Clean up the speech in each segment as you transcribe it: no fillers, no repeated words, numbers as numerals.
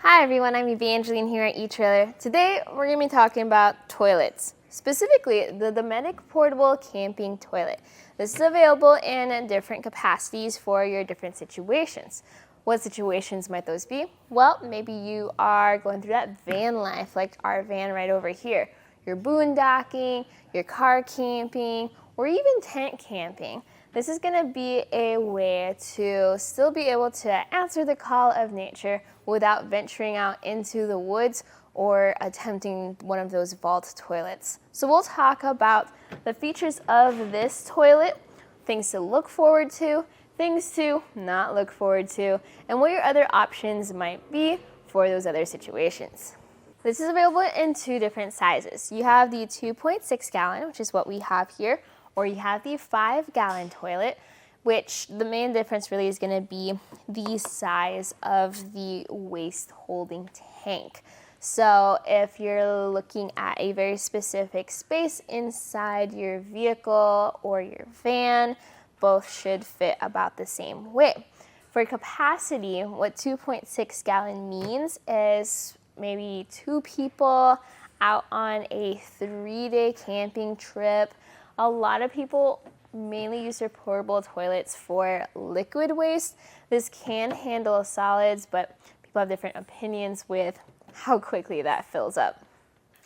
Hi everyone, I'm Evangeline here at etrailer. Today we're going to be talking about toilets, specifically the Dometic Portable Camping Toilet. This is available in different capacities for your different situations. What situations might those be? Well, maybe you are going through that van life, like our van right over here. You're boondocking, you're car camping, or even tent camping. This is going to be a way to still be able to answer the call of nature without venturing out into the woods or attempting one of those vault toilets. So we'll talk about the features of this toilet, things to look forward to, things to not look forward to, and what your other options might be for those other situations. This is available in two different sizes. You have the 2.6 gallon, which is what we have here, or you have the 5-gallon toilet, which the main difference really is going to be the size of the waste holding tank. So if you're looking at a very specific space inside your vehicle or your van, both should fit about the same way. For capacity, what 2.6 gallon means is maybe 2 people out on a 3-day camping trip. A lot of people mainly use their portable toilets for liquid waste. This can handle solids, but people have different opinions with how quickly that fills up.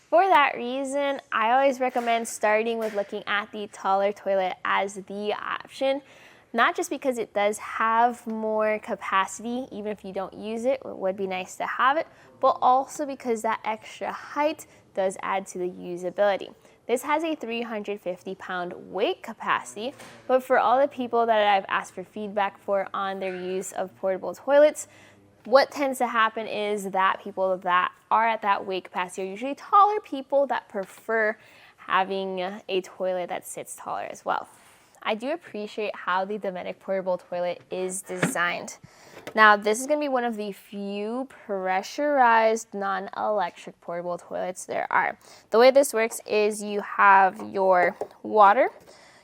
For that reason, I always recommend starting with looking at the taller toilet as the option. Not just because it does have more capacity, even if you don't use it, it would be nice to have it, but also because that extra height does add to the usability. This has a 350-pound weight capacity, but for all the people that I've asked for feedback for on their use of portable toilets, what tends to happen is that people that are at that weight capacity are usually taller people that prefer having a toilet that sits taller as well. I do appreciate how the Dometic portable toilet is designed. Now, this is going to be one of the few pressurized non-electric portable toilets there are. The way this works is you have your water.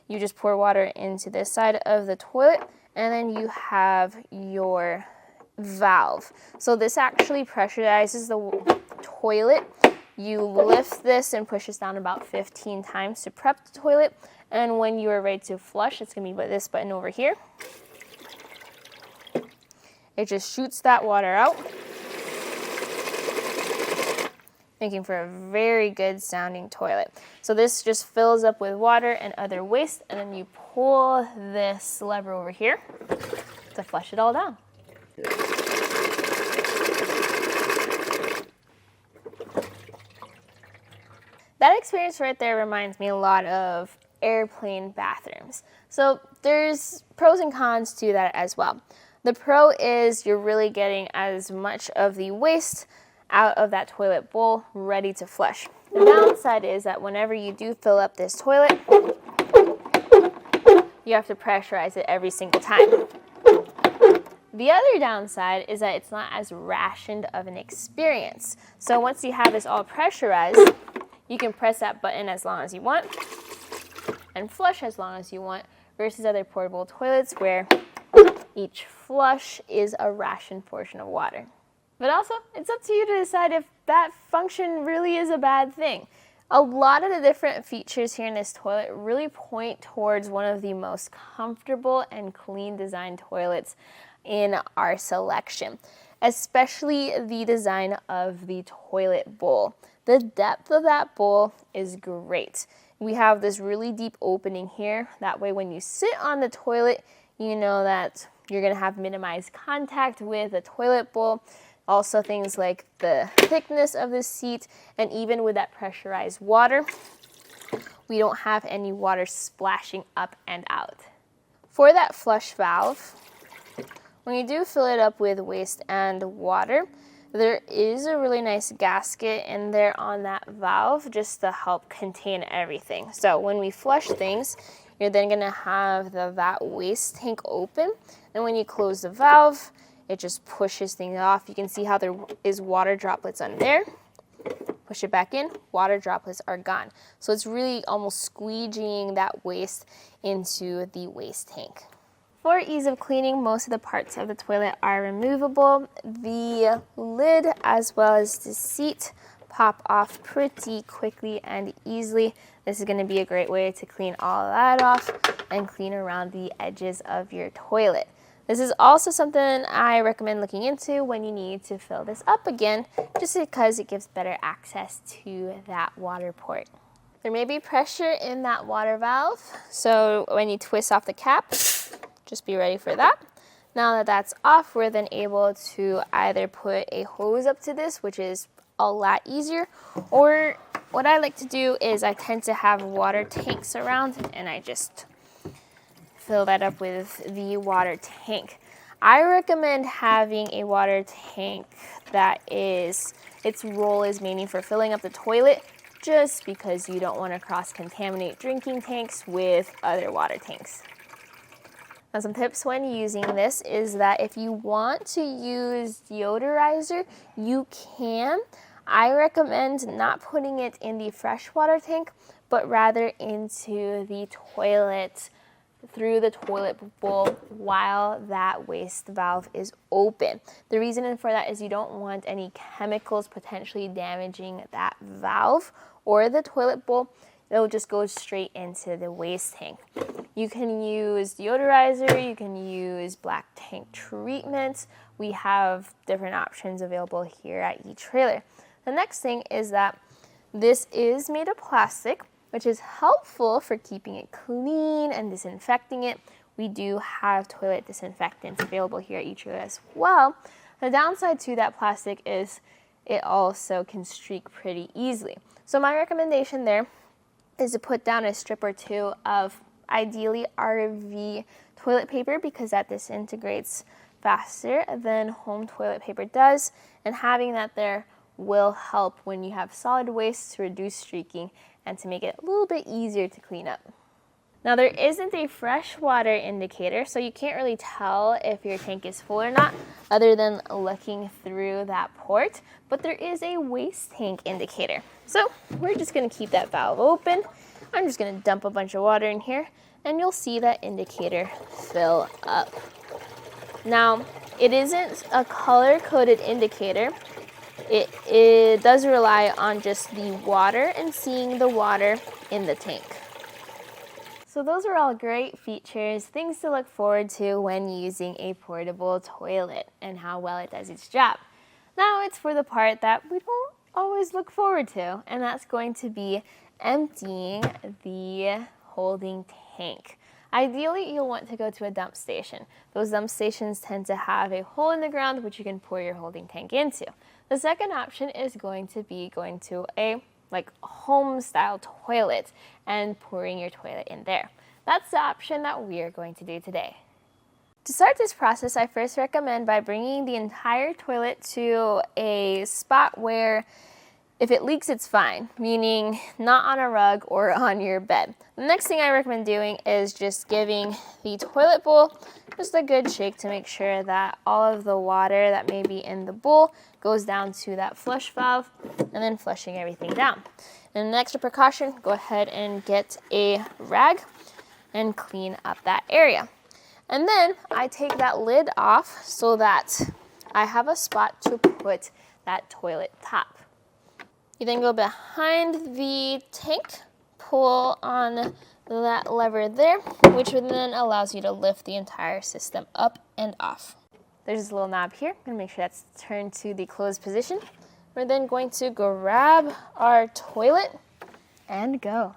You just pour water into this side of the toilet, and then you have your valve. So this actually pressurizes the toilet. You lift this and push this down about 15 times to prep the toilet. And when you are ready to flush, it's going to be this button over here. It just shoots that water out, making for a very good sounding toilet. So this just fills up with water and other waste, and then you pull this lever over here to flush it all down. That experience right there reminds me a lot of airplane bathrooms. So there's pros and cons to that as well. The pro is you're really getting as much of the waste out of that toilet bowl ready to flush. The downside is that whenever you do fill up this toilet, you have to pressurize it every single time. The other downside is that it's not as rationed of an experience. So once you have this all pressurized, you can press that button as long as you want and flush as long as you want, versus other portable toilets where each flush is a rationed portion of water. But also, it's up to you to decide if that function really is a bad thing. A lot of the different features here in this toilet really point towards one of the most comfortable and clean design toilets in our selection, especially the design of the toilet bowl. The depth of that bowl is great. We have this really deep opening here. That way when you sit on the toilet, you know that you're going to have minimized contact with the toilet bowl. Also things like the thickness of the seat, and even with that pressurized water, we don't have any water splashing up and out. For that flush valve, when you do fill it up with waste and water, there is a really nice gasket in there on that valve just to help contain everything. So when we flush things, you're then going to have that waste tank open, and when you close the valve, it just pushes things off. You can see how there is water droplets on there. Push it back in, water droplets are gone. So it's really almost squeegeeing that waste into the waste tank. For ease of cleaning, most of the parts of the toilet are removable. The lid as well as the seat pop off pretty quickly and easily. This is going to be a great way to clean all that off and clean around the edges of your toilet. This is also something I recommend looking into when you need to fill this up again, just because it gives better access to that water port. There may be pressure in that water valve, so when you twist off the cap, just be ready for that. Now that that's off, we're then able to either put a hose up to this, which is a lot easier, or what I like to do is I tend to have water tanks around and I just fill that up with the water tank. I recommend having a water tank that its role is mainly for filling up the toilet, just because you don't want to cross-contaminate drinking tanks with other water tanks. Now, some tips when using this is that if you want to use deodorizer, you can. I recommend not putting it in the freshwater tank, but rather into the toilet through the toilet bowl while that waste valve is open. The reason for that is you don't want any chemicals potentially damaging that valve or the toilet bowl. It'll just go straight into the waste tank. You can use deodorizer, you can use black tank treatment. We have different options available here at etrailer. The next thing is that this is made of plastic, which is helpful for keeping it clean and disinfecting it. We do have toilet disinfectants available here at etrailer as well. The downside to that plastic is it also can streak pretty easily. So my recommendation there is to put down a strip or two of ideally RV toilet paper, because that disintegrates faster than home toilet paper does, and having that there will help when you have solid waste to reduce streaking and to make it a little bit easier to clean up. Now, there isn't a freshwater indicator, so you can't really tell if your tank is full or not other than looking through that port, but there is a waste tank indicator. So we're just going to keep that valve open. I'm just going to dump a bunch of water in here and you'll see that indicator fill up. Now, it isn't a color-coded indicator. It does rely on just the water and seeing the water in the tank. So those are all great features, things to look forward to when using a portable toilet and how well it does its job. Now it's for the part that we don't always look forward to, and that's going to be emptying the holding tank. Ideally, you'll want to go to a dump station. Those dump stations tend to have a hole in the ground which you can pour your holding tank into. The second option is going to be going to a home style toilet and pouring your toilet in there. That's the option that we are going to do today. To start this process, I first recommend by bringing the entire toilet to a spot where if it leaks, it's fine, meaning not on a rug or on your bed. The next thing I recommend doing is just giving the toilet bowl just a good shake to make sure that all of the water that may be in the bowl goes down to that flush valve, and then flushing everything down. And an extra precaution, go ahead and get a rag and clean up that area. And then I take that lid off so that I have a spot to put that toilet top. You then go behind the tank, pull on that lever there, which then allows you to lift the entire system up and off. There's this little knob here. I'm going to make sure that's turned to the closed position. We're then going to grab our toilet and go.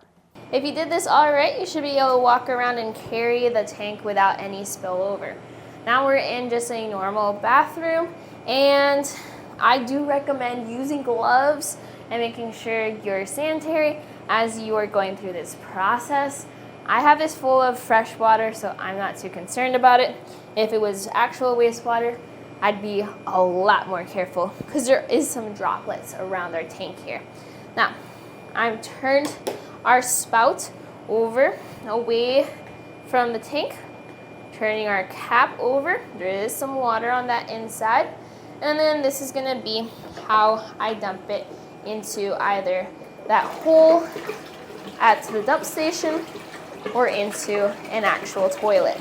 If you did this all right, you should be able to walk around and carry the tank without any spillover. Now we're in just a normal bathroom, and I do recommend using gloves and making sure you're sanitary as you are going through this process. I have this full of fresh water, so I'm not too concerned about it. If it was actual wastewater, I'd be a lot more careful because there is some droplets around our tank here. Now, I've turned our spout over away from the tank, turning our cap over. There is some water on that inside. And then this is gonna be how I dump it into either that hole at the dump station or into an actual toilet.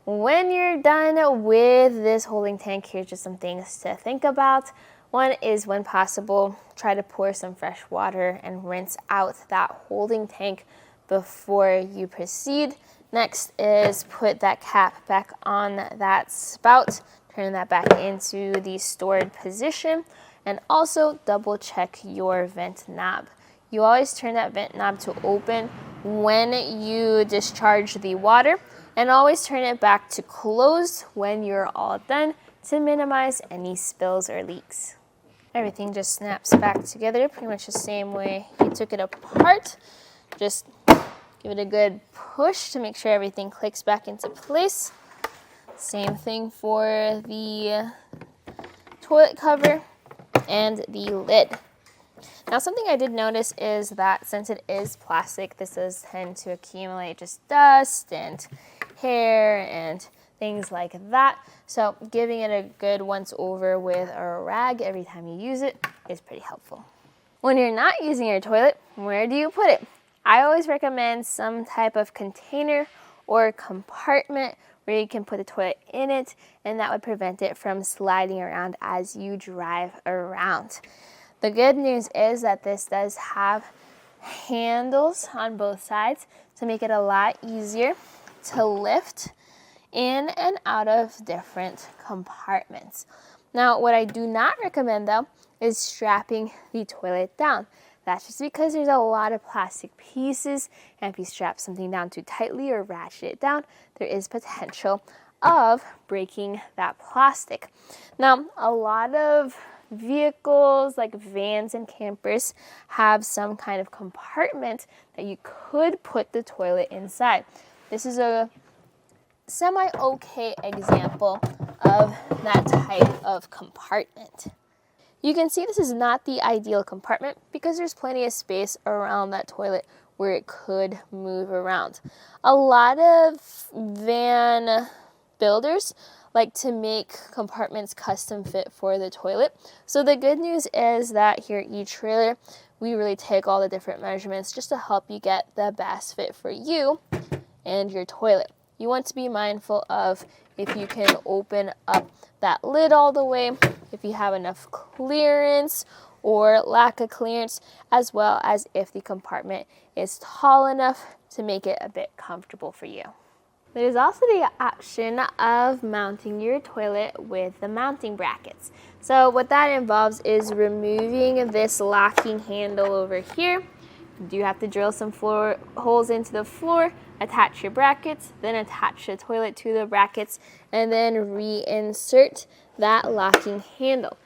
When you're done with this holding tank, here's just some things to think about. One is, when possible, try to pour some fresh water and rinse out that holding tank before you proceed. Next is put that cap back on that spout, turn that back into the stored position, and also double check your vent knob. You always turn that vent knob to open when you discharge the water, and always turn it back to closed when you're all done to minimize any spills or leaks. Everything just snaps back together pretty much the same way you took it apart. Just give it a good push to make sure everything clicks back into place. Same thing for the toilet cover and the lid. Now, something I did notice is that since it is plastic, this does tend to accumulate just dust and hair and things like that. So giving it a good once over with a rag every time you use it is pretty helpful. When you're not using your toilet, where do you put it? I always recommend some type of container or compartment where you can put the toilet in it, and that would prevent it from sliding around as you drive around. The good news is that this does have handles on both sides to make it a lot easier to lift in and out of different compartments. Now, what I do not recommend though is strapping the toilet down. That's just because there's a lot of plastic pieces, and if you strap something down too tightly or ratchet it down, there is potential of breaking that plastic. Now, a lot of vehicles like vans and campers have some kind of compartment that you could put the toilet inside. This is a semi-okay example of that type of compartment. You can see this is not the ideal compartment because there's plenty of space around that toilet where it could move around. A lot of van builders like to make compartments custom fit for the toilet. So the good news is that here at eTrailer, we really take all the different measurements just to help you get the best fit for you and your toilet. You want to be mindful of if you can open up that lid all the way, if you have enough clearance or lack of clearance, as well as if the compartment is tall enough to make it a bit comfortable for you. There's also the option of mounting your toilet with the mounting brackets. So what that involves is removing this locking handle over here. You do have to drill some floor holes into the floor, attach your brackets, then attach the toilet to the brackets, and then reinsert that locking handle.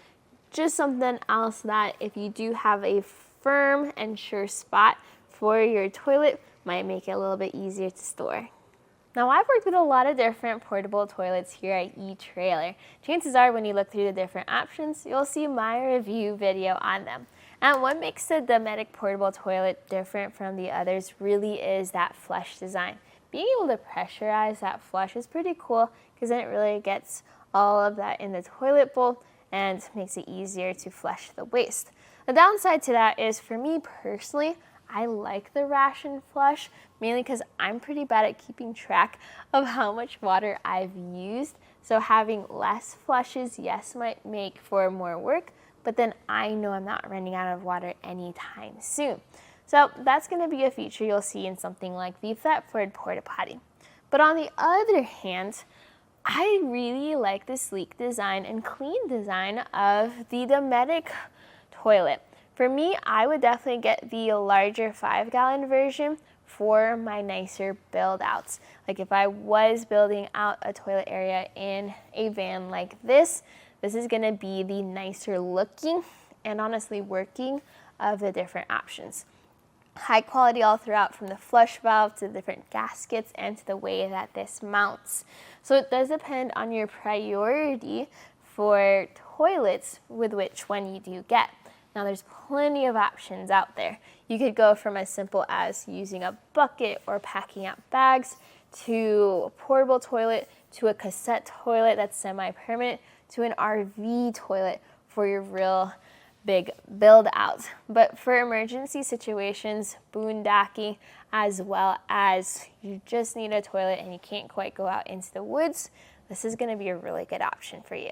Just something else that if you do have a firm and sure spot for your toilet, might make it a little bit easier to store. Now, I've worked with a lot of different portable toilets here at eTrailer. Chances are when you look through the different options, you'll see my review video on them. And what makes the Dometic portable toilet different from the others really is that flush design. Being able to pressurize that flush is pretty cool because then it really gets all of that in the toilet bowl and makes it easier to flush the waste. The downside to that is, for me personally, I like the ration flush, mainly because I'm pretty bad at keeping track of how much water I've used. So having less flushes, yes, might make for more work, but then I know I'm not running out of water anytime soon. So that's going to be a feature you'll see in something like the Thetford Porta Potty. But on the other hand, I really like the sleek design and clean design of the Dometic toilet. For me, I would definitely get the larger 5-gallon version for my nicer build outs. Like if I was building out a toilet area in a van like this is going to be the nicer looking and honestly working of the different options. High quality all throughout, from the flush valve to the different gaskets and to the way that this mounts. So it does depend on your priority for toilets with which one you do get. Now there's plenty of options out there. You could go from as simple as using a bucket or packing out bags to a portable toilet to a cassette toilet that's semi-permanent to an RV toilet for your real big build out. But for emergency situations, boondocking, as well as you just need a toilet and you can't quite go out into the woods, this is going to be a really good option for you.